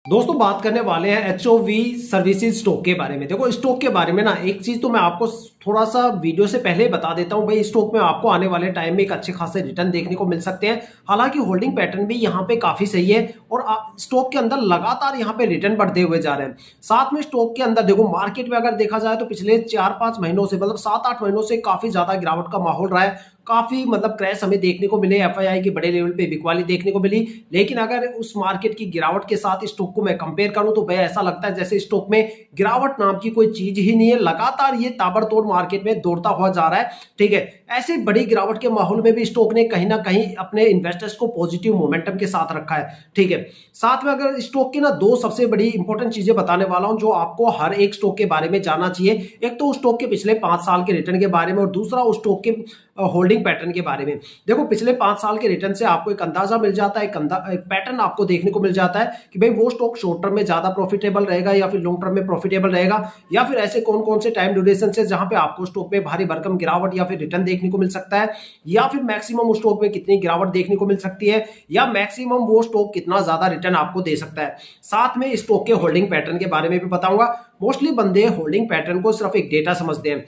दोस्तों बात करने वाले हैं एचओवी सर्विसेज स्टॉक के बारे में। देखो स्टॉक के बारे में ना एक चीज तो मैं आपको थोड़ा सा वीडियो से पहले ही बता देता हूं भाई, स्टॉक में आपको आने वाले टाइम में एक अच्छे खासे रिटर्न देखने को मिल सकते हैं। हालांकि होल्डिंग पैटर्न भी यहां पे काफी सही है और स्टॉक के अंदर लगातार यहां पे रिटर्न बढ़ते हुए जा रहे हैं। साथ में स्टॉक के अंदर देखो मार्केट में अगर देखा जाए तो पिछले 4-5 महीनों से मतलब 7-8 महीनों से काफी ज्यादा गिरावट का माहौल रहा है। काफी मतलब क्रैश हमें देखने को मिले, एफआईआई के बड़े लेवल पे बिकवाली देखने को मिली। लेकिन अगर उस मार्केट की गिरावट के साथ स्टॉक को मैं कंपेयर करूं तो भाई ऐसा लगता है जैसे स्टॉक में गिरावट नाम की कोई चीज ही नहीं है। लगातार ये ताबड़तोड़ मार्केट में दौड़ता हुआ जा रहा है। ठीक है, ऐसे बड़ी गिरावट के माहौल में भी स्टॉक ने कहीं ना कहीं अपने इन्वेस्टर्स को पॉजिटिव मोमेंटम के साथ रखा है। ठीक है, साथ में अगर स्टॉक की ना दो सबसे बड़ी इंपॉर्टेंट चीजें बताने वाला हूं जो आपको हर एक स्टॉक के बारे में जानना चाहिए। एक तो उस स्टॉक के पिछले 5 साल के रिटर्न के बारे में और दूसरा उस स्टॉक के होल्डिंग पैटर्न के बारे में। देखो पिछले 5 साल के रिटर्न से आपको एक अंदाजा मिल जाता है, एक पैटर्न आपको देखने को मिल जाता है कि भाई वो स्टॉक शॉर्ट टर्म में ज्यादा प्रॉफिटेबल रहेगा या फिर लॉन्ग टर्म में प्रॉफिटेबल रहेगा, या फिर ऐसे कौन कौन से टाइम ड्यूरेशन से जहां पे आपको स्टॉक में भारी भरकम गिरावट या फिर रिटर्न देखने को मिल सकता है, या फिर मैक्सिमम उस स्टॉक में कितनी गिरावट देखने को मिल सकती है, या मैक्सिमम वो स्टॉक कितना ज्यादा रिटर्न आपको दे सकता है। साथ में स्टॉक के होल्डिंग पैटर्न के बारे में भी बताऊंगा। मोस्टली बंदे होल्डिंग पैटर्न को सिर्फ एक डेटा समझते हैं,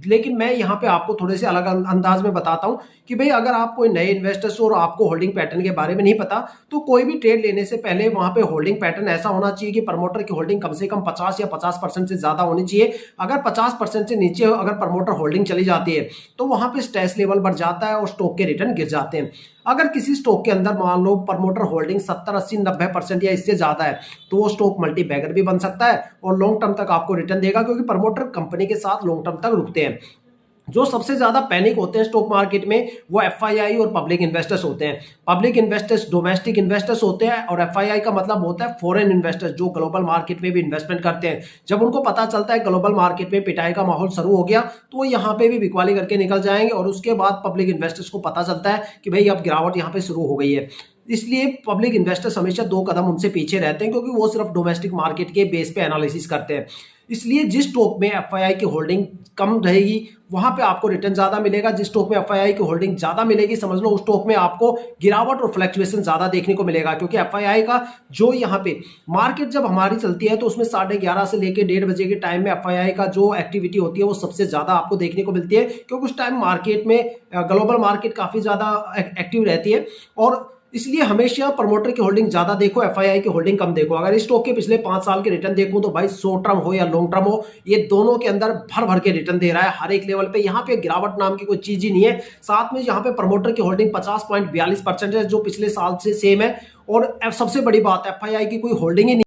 लेकिन मैं यहाँ पे आपको थोड़े से अलग अंदाज में बताता हूँ कि भाई अगर आप कोई नए इन्वेस्टर्स हो और आपको होल्डिंग पैटर्न के बारे में नहीं पता तो कोई भी ट्रेड लेने से पहले वहां पे होल्डिंग पैटर्न ऐसा होना चाहिए कि प्रमोटर की होल्डिंग कम से कम 50 या 50% से ज्यादा होनी चाहिए। अगर 50% से नीचे अगर प्रमोटर होल्डिंग चली जाती है तो वहां पे स्ट्रेस लेवल बढ़ जाता है और स्टॉक के रिटर्न गिर जाते हैं। अगर किसी स्टॉक के अंदर मान लो प्रमोटर होल्डिंग 70-80-90% या इससे ज्यादा है तो वो स्टॉक मल्टी बैगर भी बन सकता है और लॉन्ग टर्म तक आपको रिटर्न देगा, क्योंकि प्रमोटर कंपनी के साथ लॉन्ग टर्म तक रुकते हैं। जो सबसे ज्यादा पैनिक होते हैं स्टॉक मार्केट में वो एफआईआई और पब्लिक इन्वेस्टर्स होते हैं। पब्लिक इन्वेस्टर्स डोमेस्टिक इन्वेस्टर्स होते हैं और एफआईआई का मतलब होता है फॉरेन इन्वेस्टर्स जो ग्लोबल मार्केट में भी इन्वेस्टमेंट करते हैं। जब उनको पता चलता है ग्लोबल मार्केट में पिटाई का माहौल शुरू हो गया तो वो यहाँ पे भी बिकवाली करके निकल जाएंगे और उसके बाद पब्लिक इन्वेस्टर्स को पता चलता है कि भाई अब गिरावट यहाँ पे शुरू हो गई है। इसलिए पब्लिक इन्वेस्टर्स हमेशा 2 कदम उनसे पीछे रहते हैं, क्योंकि वो सिर्फ डोमेस्टिक मार्केट के बेस पे एनालिसिस करते हैं। इसलिए जिस स्टॉक में एफआईआई की होल्डिंग कम रहेगी वहां पे आपको रिटर्न ज्यादा मिलेगा। जिस स्टॉक में एफआईआई की होल्डिंग ज्यादा मिलेगी समझ लो उस स्टॉक में आपको गिरावट और फ्लक्चुएशन ज्यादा देखने को मिलेगा, क्योंकि एफआईआई का जो यहाँ पे मार्केट जब हमारी चलती है तो उसमें 11:30 से लेकर 1:30 बजे के टाइम में एफआईआई का जो एक्टिविटी होती है वो सबसे ज्यादा आपको देखने को मिलती है, क्योंकि उस टाइम मार्केट में ग्लोबल मार्केट काफी ज्यादा एक्टिव रहती है। और इसलिए हमेशा प्रमोटर की होल्डिंग ज्यादा देखो, एफआईआई की होल्डिंग कम देखो। अगर इस स्टॉक के पिछले 5 साल के रिटर्न देखूं तो भाई शॉर्ट टर्म हो या लॉन्ग टर्म हो ये दोनों के अंदर भर भर के रिटर्न दे रहा है हर एक लेवल पे। यहाँ पे गिरावट नाम की कोई चीज ही नहीं है। साथ में यहाँ पे प्रमोटर की होल्डिंग 50.42% है जो पिछले साल से सेम है। और सबसे बड़ी बात एफआईआई की कोई होल्डिंग ही नहीं